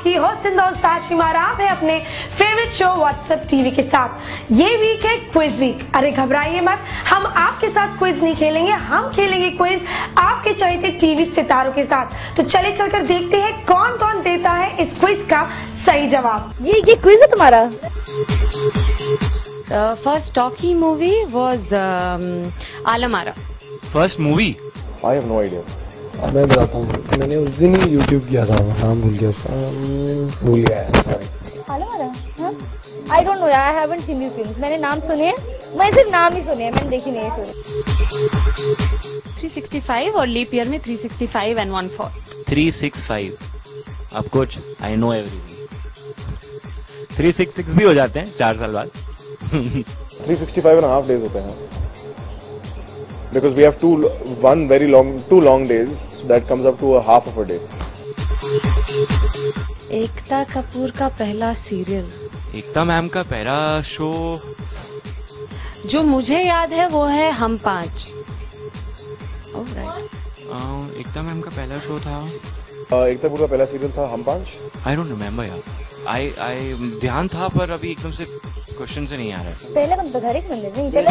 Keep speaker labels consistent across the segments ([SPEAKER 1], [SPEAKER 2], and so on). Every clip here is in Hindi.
[SPEAKER 1] आपकी होस्ट एंड दोस्त आशिमा राव है अपने फेवरेट शो व्हाट्सएप टीवी के साथ। ये वीक है क्विज वीक। अरे घबराइए मत, हम आपके साथ क्विज नहीं खेलेंगे, हम खेलेंगे क्विज आपके चहेते टीवी सितारों के साथ। तो चले चलकर देखते हैं कौन कौन देता है इस क्विज का सही जवाब।
[SPEAKER 2] ये क्विज है तुम्हारा?
[SPEAKER 3] First talkie movie was Alam Ara.
[SPEAKER 4] First movie
[SPEAKER 5] I have no idea.
[SPEAKER 6] मैं बताता हूँ, मैंने उस दिन ही यूट्यूब किया था, नाम भूल गया उसका, भूल गया sorry.
[SPEAKER 2] I don't know, I haven't seen this films. मैंने नाम सुने हैं, मैं सिर्फ नाम ही सुने हैं, मैंने देखी नहीं है फिल्म।
[SPEAKER 3] 365 और लीप ईयर में 365 and 14।
[SPEAKER 4] 365 अब कुछ आई नो एवरीथिंग। 366 भी हो जाते हैं 4 साल बाद।
[SPEAKER 5] 365.5 days होते हैं because we have two long days, so that comes up to a half of a day.
[SPEAKER 3] Ekta Kapoor का पहला सीरियल,
[SPEAKER 4] एकता मैम का पहला शो
[SPEAKER 3] जो मुझे याद है वो है हम 5।
[SPEAKER 4] एकता मैम का पहला शो था,
[SPEAKER 5] एकता कपूर का पहला सीरियल था हम 5।
[SPEAKER 4] आई डोंट रिमेम्बर यार। आई ध्यान था पर अभी एकदम से क्वेश्चन से नहीं आ रहा है।
[SPEAKER 2] पहले कौन था? घर एक मंदिर नहीं, पहले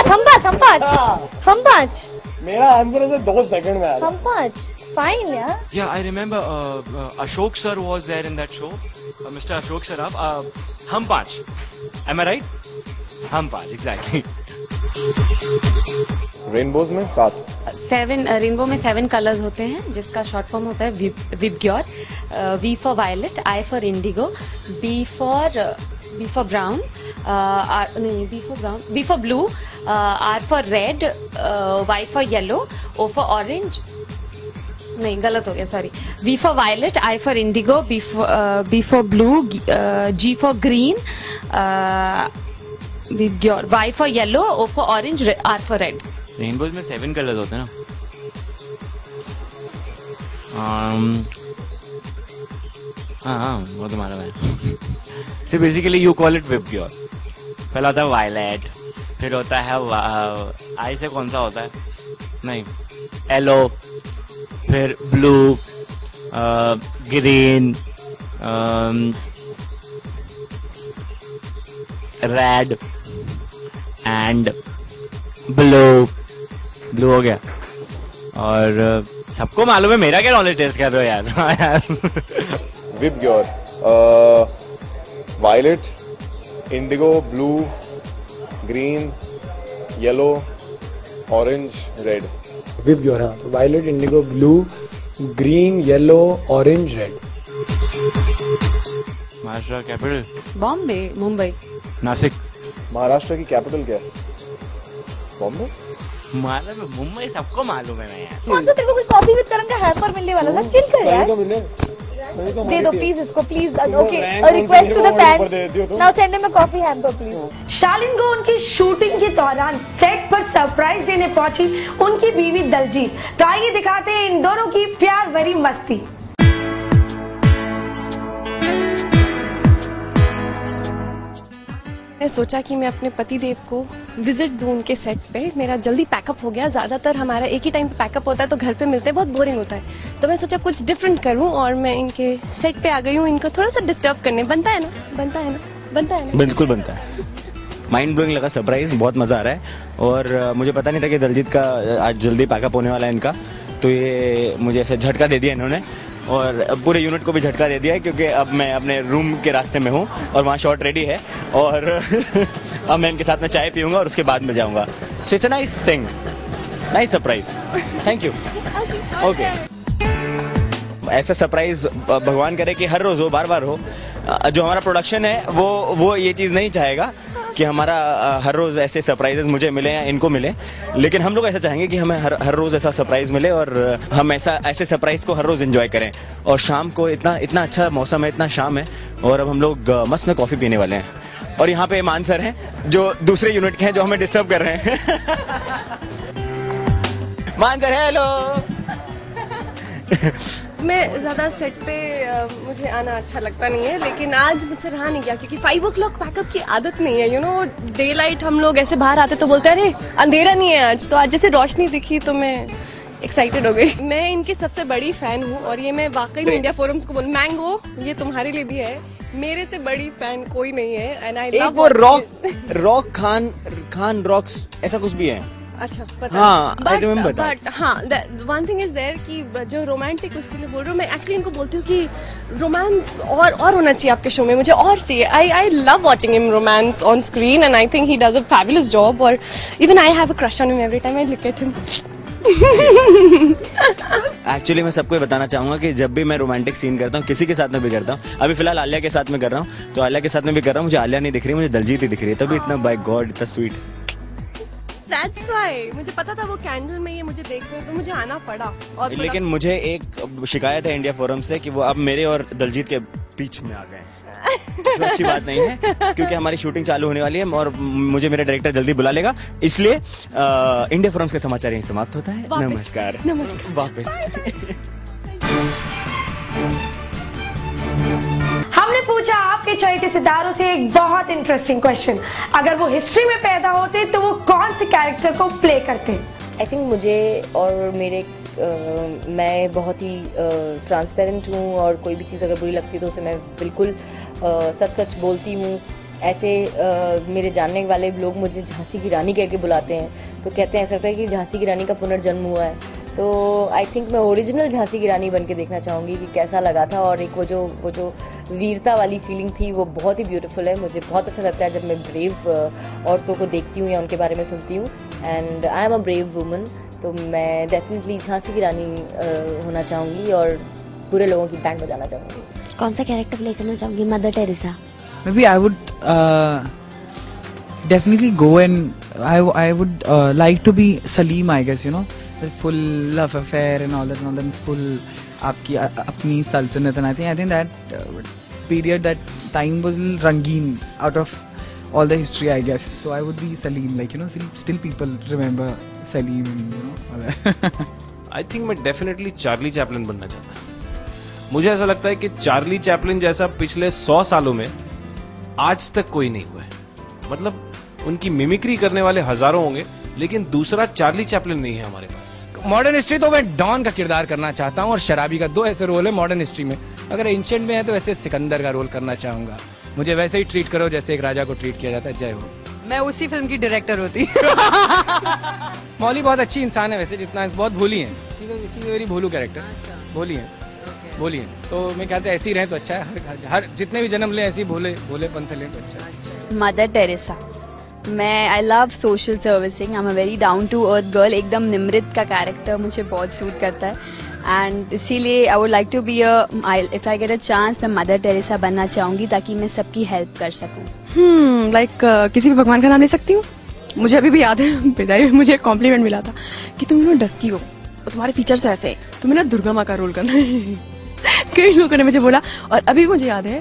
[SPEAKER 2] हम पाँच
[SPEAKER 5] मेरा आंसर है 2 सेकंड में।
[SPEAKER 2] हम 5 फाइन यार।
[SPEAKER 4] Yeah, I remember Ashok sir was there in that show. Mr. Ashok Saraf. हम 5. Am I right? हम 5 exactly.
[SPEAKER 5] रेनबोज में 7।
[SPEAKER 3] 7 रेनबो में 7 कलर्स होते हैं, जिसका शॉर्ट फॉर्म होता है VIBGYOR. V for violet, I for indigo, B for brown, B for blue, R for red, Y for yellow, O for orange, नहीं गलत हो गया sorry. V for violet, I for indigo, B for blue, G for green, Y for yellow, O for orange, R for red.
[SPEAKER 4] Rainbows में 7 कलर्स होते हैं ना। हाँ वो तुम्हारा है। So basically you call it VIBGYOR. पहला होता है वायलेट, फिर होता है आई से कौन सा होता है, नहीं येलो, फिर blue, green, red and blue हो गया। और सबको मालूम है, मेरा क्या नॉलेज टेस्ट कर रहे हो यार।
[SPEAKER 5] VIBGYOR, violet, indigo, blue, green, yellow, orange, red.
[SPEAKER 6] VIBGYOR, हाँ तो violet, indigo, blue, green, yellow, orange, red.
[SPEAKER 4] Maharashtra capital
[SPEAKER 3] Bombay, Mumbai,
[SPEAKER 4] Nashik.
[SPEAKER 5] Maharashtra की कैपिटल क्या है? बॉम्बे।
[SPEAKER 4] मालूम है, मुंबई सबको मालूम है यार।
[SPEAKER 2] कौन सा तेरे को कोई कॉफी विद तरंग का हैपर मिलने वाला था? चिल कर यार, दे दो प्लीज इसको, please. Okay, request to the fans, now send him a coffee hamper please.
[SPEAKER 1] Shalin को उनकी शूटिंग के दौरान सेट पर सरप्राइज देने पहुंची उनकी बीवी दलजीत। तो आइए दिखाते हैं इन दोनों की प्यार भरी मस्ती।
[SPEAKER 7] मैं सोचा कि मैं अपने पति देव को विजिट दूं उनके सेट पे। मेरा जल्दी पैकअप हो गया, ज्यादातर हमारा एक ही टाइम पे पैकअप होता है, तो घर पे मिलते हैं बहुत बोरिंग होता है। तो मैं सोचा कुछ डिफरेंट करूं और मैं इनके सेट पे आ गई हूं, इनको थोड़ा सा डिस्टर्ब करने। बनता है ना?
[SPEAKER 8] बिल्कुल बनता है। माइंड ब्लोइंग लगा, सरप्राइज, बहुत मजा आ रहा है। और मुझे पता नहीं था कि दलजीत का आज जल्दी पैकअप होने वाला है इनका, तो ये मुझे ऐसे झटका दे दिया इन्होंने, और पूरे यूनिट को भी झटका दे दिया है, क्योंकि अब मैं अपने रूम के रास्ते में हूँ और वहाँ शॉट रेडी है, और अब मैं इनके साथ में चाय पीऊंगा और उसके बाद में जाऊंगा। So it's a nice thing, nice surprise. Thank you. Okay, ऐसा सरप्राइज भगवान करे कि हर रोज हो, बार बार हो। जो हमारा प्रोडक्शन है वो ये चीज़ नहीं चाहेगा कि हमारा हर रोज ऐसे सरप्राइजेस मुझे मिले या इनको मिले, लेकिन हम लोग ऐसा चाहेंगे कि हमें हर रोज ऐसा सरप्राइज मिले और हम ऐसे सरप्राइज को हर रोज एंजॉय करें। और शाम को इतना अच्छा मौसम है, इतना शाम है, और अब हम लोग मस्त में कॉफी पीने वाले हैं। और यहाँ पे मान सर हैं जो दूसरे यूनिट के हैं, जो हमें डिस्टर्ब कर रहे हैं। मान सर, हेलो।
[SPEAKER 7] मैं ज्यादा सेट पे मुझे आना अच्छा लगता नहीं है, लेकिन आज मुझसे रहा नहीं गया, क्योंकि 5 o'clock पैकअप की आदत नहीं है। यू नो, डे लाइट हम लोग ऐसे बाहर आते तो बोलते हैं अरे अंधेरा नहीं है आज, तो आज जैसे रोशनी दिखी तो मैं एक्साइटेड हो गई। मैं इनकी सबसे बड़ी फैन हूँ और ये मैं वाकई में इंडिया फोरम्स को बोल, मैंगो ये तुम्हारे लिए भी है, मेरे से बड़ी फैन कोई नहीं है। एंड आई लव
[SPEAKER 8] वो रॉक खान रॉक्स ऐसा कुछ भी है।
[SPEAKER 7] अच्छा पता
[SPEAKER 8] हाँ,
[SPEAKER 7] बट हाँ वन थिंग इज देयर कि जो रोमांटिक उसके लिए बोल रहे हो, मैं एक्चुअली इनको बोलती हूँ कि रोमांस और होना चाहिए आपके शो में, मुझे और चाहिए। I love watching him romance on screen and I think he does a fabulous job. और even I have a crush on him every time I look at him.
[SPEAKER 8] Actually मैं सबको बताना चाहूंगा कि जब भी मैं रोमांटिक सीन करता हूँ किसी के साथ में भी करता हूँ, अभी फिलहाल आलिया के साथ में कर रहा हूँ, तो आलिया के साथ में भी कर रहा हूँ, मुझे आलिया नहीं दिख रही, मुझे दलजीत ही दिख रही है, तभी इतना बाय गॉड इतना स्वीट।
[SPEAKER 7] That's why मुझे पता था वो कैंडल में ये मुझे देख रहे हैं, तो मुझे आना पड़ा। और
[SPEAKER 8] लेकिन मुझे एक शिकायत है इंडिया फोरम से कि वो अब मेरे और दलजीत के बीच में आ गए हैं, जो अच्छी बात नहीं है क्योंकि हमारी शूटिंग चालू होने वाली है और मुझे मेरा डायरेक्टर जल्दी बुला लेगा, इसलिए इंडिया फोरम्स के समाचार यहीं समाप्त होता है। नमस्कार। वापस।
[SPEAKER 1] हमने पूछा आपके चहेते सितारों से एक बहुत इंटरेस्टिंग क्वेश्चन, अगर वो हिस्ट्री में पैदा होते तो वो कौन से कैरेक्टर को प्ले करते?
[SPEAKER 2] आई थिंक मुझे और मेरे मैं बहुत ही ट्रांसपेरेंट हूँ और कोई भी चीज़ अगर बुरी लगती है तो उसे मैं बिल्कुल सच सच बोलती हूँ। ऐसे मेरे जानने वाले लोग मुझे झांसी की रानी कह के बुलाते हैं, तो कहते हैं ऐसा लगता है कि झांसी की रानी का पुनर्जन्म हुआ है। तो आई थिंक मैं ओरिजिनल झांसी की रानी बन के देखना चाहूँगी कि कैसा लगा था। और एक वो जो वीरता वाली फीलिंग थी वो बहुत ही ब्यूटीफुल है। मुझे बहुत अच्छा लगता है जब मैं ब्रेव औरतों को देखती हूँ या उनके बारे में सुनती हूँ, and I am a brave woman. तो मैं डेफिनेटली झांसी की रानी होना चाहूँगी और बुरे लोगों की बैंड बजाना चाहूँगी।
[SPEAKER 9] कौन सा कैरेक्टर प्ले करना चाहूँगी? Mother Teresa.
[SPEAKER 10] Maybe I would definitely go and I would like to be Salim, I guess, you know, the full love affair and all that full आपकी अपनी सल्तनत, and I think that period, that time was rangeen out of all the history, I guess. So I would be Salim, like, you know, still people remember Salim and you know all that.
[SPEAKER 11] I think मैं definitely चार्ली चैपलिन बनना चाहता हूँ। मुझे ऐसा लगता है कि चार्ली चैपलिन जैसा पिछले 100 सालों में आज तक कोई नहीं हुआ है। मतलब उनकी मिमिक्री करने वाले हजारों होंगे, लेकिन दूसरा चार्ली चैपलिन नहीं है हमारे पास।
[SPEAKER 10] मॉडर्न हिस्ट्री तो मैं डॉन का किरदार करना चाहता हूँ और शराबी का, दो ऐसे रोल है मॉडर्न हिस्ट्री में। अगर एंशिएंट में है तो वैसे सिकंदर का रोल करना चाहूंगा। मुझे वैसे ही ट्रीट करो जैसे एक राजा को ट्रीट किया जाता है। जय हो।
[SPEAKER 12] मैं उसी फिल्म की डायरेक्टर होती।
[SPEAKER 10] मौली बहुत अच्छी इंसान है वैसे, जितना बहुत भोली है, वेरी भोलू कैरेक्टर, भोली है, बोली है। तो मैं कहते ऐसे ही रहे तो अच्छा है, हर जितने भी जन्म ले ऐसे ही भोलेपन से ले तो अच्छा है।
[SPEAKER 13] Mother Teresa. मैं I love social servicing, I am a very down to earth girl. एकदम निमृत का कैरेक्टर मुझे बहुत सूट करता है, एंड इसीलिए I would like to be if I get a chance मैं मदर टेरेसा बनना चाहूँगी ताकि मैं सबकी हेल्प कर सकूँ।
[SPEAKER 7] लाइक किसी भी भगवान का नाम ले सकती हूँ। मुझे अभी भी याद है विदाई में मुझे कॉम्प्लीमेंट मिला था कि तुम ना डस्की हो और तुम्हारे फीचर्स ऐसे हैं, तुम्हें ना दुर्गा माँ का रोल करना है। कई लोगों ने मुझे बोला। और अभी मुझे याद है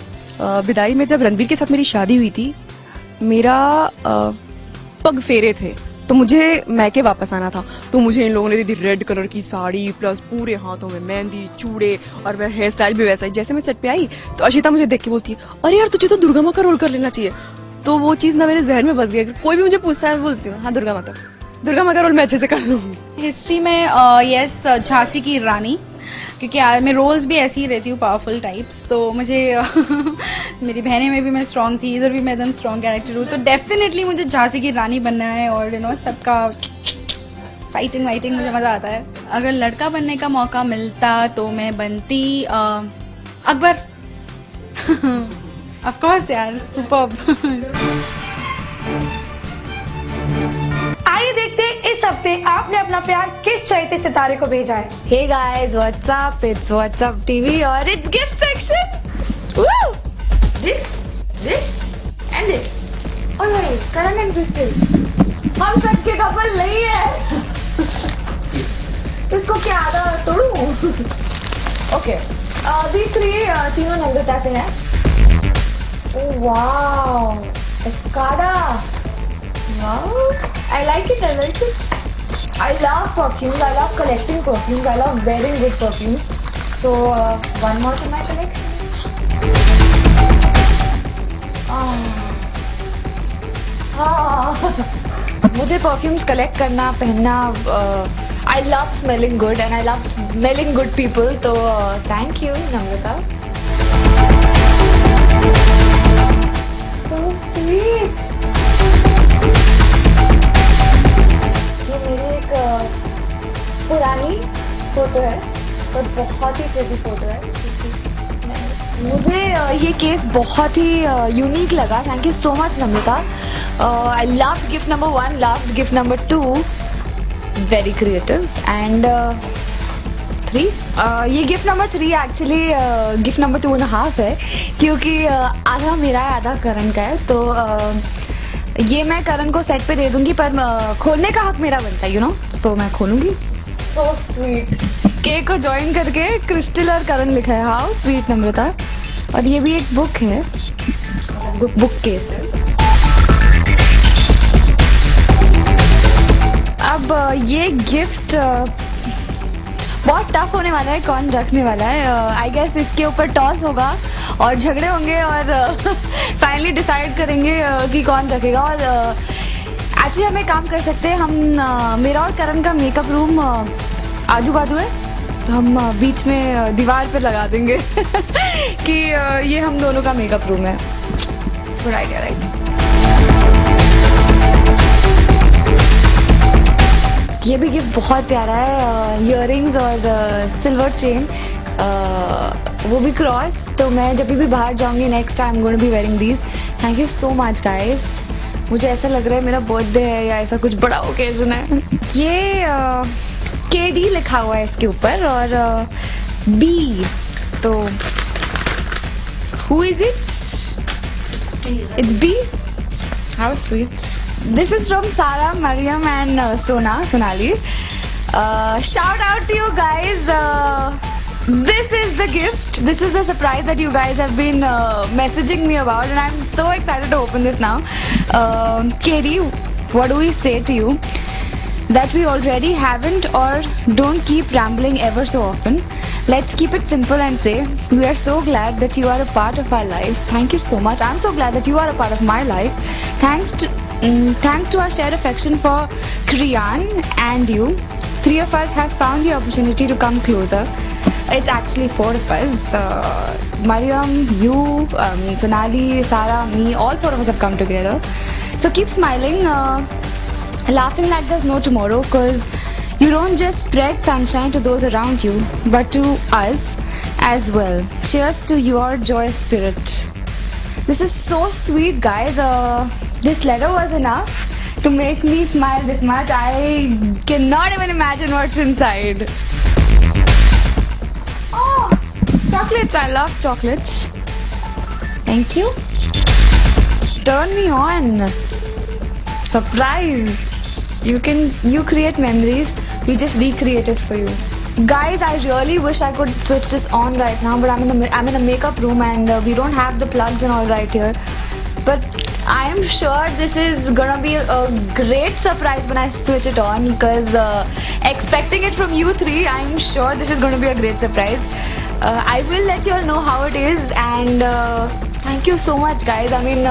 [SPEAKER 7] विदाई में जब रणवीर के साथ मेरी शादी हुई थी, मेरा पग फेरे थे, तो मुझे मैके वापस आना था, तो मुझे इन लोगों ने दी थी रेड कलर की साड़ी प्लस पूरे हाथों में मेहंदी, चूड़े, और वह हेयर स्टाइल भी वैसा ही। जैसे मैं सेट पे आई तो अशिता मुझे देख के बोलती है, अरे यार तुझे तो दुर्गा माँ का रोल कर लेना चाहिए। तो वो चीज ना मेरे जहन में बस गई। कोई भी मुझे पूछता है बोलती हूँ हाँ दुर्गा माँ का रोल मैं अच्छे से कर लूँगी।
[SPEAKER 14] हिस्ट्री में यस झांसी की रानी, क्योंकि मैं रोल्स भी ऐसी ही रहती हूँ, पावरफुल टाइप्स। तो मुझे मेरी बहनें में भी मैं स्ट्रॉन्ग थी, इधर भी मैं एकदम स्ट्रॉन्ग कैरेक्टर हूँ, तो डेफिनेटली मुझे झांसी की रानी बनना है। और यू नो सबका फाइटिंग मुझे मज़ा आता है। अगर लड़का बनने का मौका मिलता तो मैं बनती अकबर। ऑफ कोर्स यार, सुपर्ब।
[SPEAKER 1] आइए देखते हैं इस हफ्ते आपने अपना प्यार किस चहेते सितारे को भेजा है।
[SPEAKER 9] Hey guys, what's up? It's WhatsApp TV और it's gift section. Woo! This and this. Oh wait, Karan and Crystal. हम सच के कपल नहीं है। तो इसको क्या आधा तोड़ू? Okay. These three तीनों नम्रता से हैं। Oh wow, Escada. Wow, I like it. I love perfumes. I love collecting perfumes. I love wearing good perfumes. So one more to my collection. हाँ मुझे परफ्यूम्स कलेक्ट करना, पहनना, I love smelling good and I love smelling good people, तो thank you Namrata. So sweet. ये मेरी एक पुरानी फोटो है और बहुत ही प्रिटी फोटो है। मुझे ये केस बहुत ही यूनिक लगा। Thank you so much Namrata. I love gift number 1, love gift number 2, very creative, and 3 ये gift number 3 actually gift number 2.5 है, क्योंकि आधा मेरा है आधा करण का है, तो ये मैं करण को सेट पे दे दूंगी, पर खोलने का हक मेरा बनता है, यू नो, तो मैं खोलूंगी। So sweet. केक को ज्वाइन करके क्रिस्टल और करण लिखा है। हाउ स्वीट नम्रता। और ये भी एक बुक है, बुक केस है। अब ये गिफ्ट बहुत टफ होने वाला है, कौन रखने वाला है। आई गेस इसके ऊपर टॉस होगा और झगड़े होंगे और फाइनली डिसाइड करेंगे कि कौन रखेगा। और एक्चुअली हम एक काम कर सकते हैं, हम मेरा और करण का मेकअप रूम आजू बाजू है, तो हम बीच में दीवार पे लगा देंगे कि ये हम दोनों का मेकअप रूम है। Good idea, right? ये भी गिफ्ट बहुत प्यारा है, इयररिंग्स और सिल्वर चेन, वो भी क्रॉस। तो मैं जब भी बाहर जाऊंगी next time I am going to be wearing these. Thank you so much guys. मुझे ऐसा लग रहा है मेरा बर्थडे है या ऐसा कुछ बड़ा ओकेजन है। ये KD लिखा हुआ है इसके ऊपर और B, तो who is it? It's B. How sweet. This is from Sara, Mariam and Sonali. Shout out to you guys. This is the gift. This is the surprise that you guys have been messaging me about, and I'm so excited to open this now. KD, what do we say to you? That we already haven't, or don't keep rambling ever so often. Let's keep it simple and say we are so glad that you are a part of our lives. Thank you so much. I'm so glad that you are a part of my life. Thanks to our shared affection for Kriyan and you, 3 of us have found the opportunity to come closer. It's actually 4 of us. Mariam, you, Sonali, Sara, me, all 4 of us have come together. So keep smiling. Laughing like there's no tomorrow, because you don't just spread sunshine to those around you, but to us as well. Cheers to your joyous spirit. This is so sweet, guys. This letter was enough to make me smile this much. I cannot even imagine what's inside. Oh, chocolates. I love chocolates. Thank you. Turn me on. Surprise. You create memories, we just recreate it for you. Guys, I really wish I could switch this on right now, but I'm in a makeup room and we don't have the plugs and all right here. But I am sure this is gonna be a great surprise when I switch it on, because expecting it from you 3, I'm sure this is gonna be a great surprise. I will let you all know how it is, and thank you so much guys. I mean,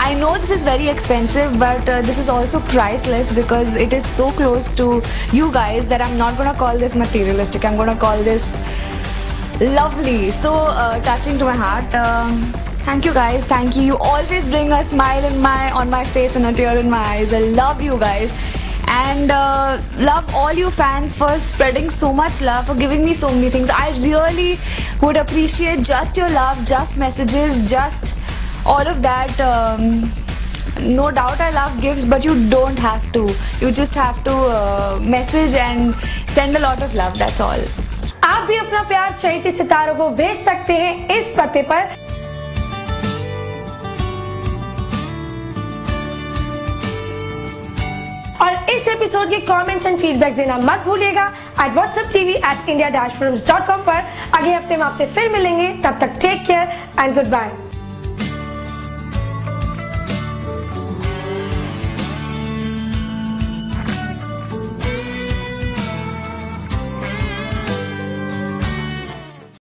[SPEAKER 9] I know this is very expensive, but this is also priceless because it is so close to you guys that I'm not gonna call this materialistic. I'm gonna call this lovely, so touching to my heart. Thank you guys, thank you. You always bring a smile on my face and a tear in my eyes. I love you guys. And love all you fans for spreading so much love, for giving me so many things. I really would appreciate just your love, just messages, just all of that. No doubt I love gifts, but you don't have to. You just have to message and send a lot of love, that's all.
[SPEAKER 1] आप भी अपना प्यार चहेते सितारों को भेज सकते हैं इस पते पर। और इस एपिसोड के कमेंट्स एंड फीडबैक देना मत भूलिएगा @whatsapptv@india-films.com पर। अगले हफ्ते में आपसे फिर मिलेंगे, तब तक take care and good bye.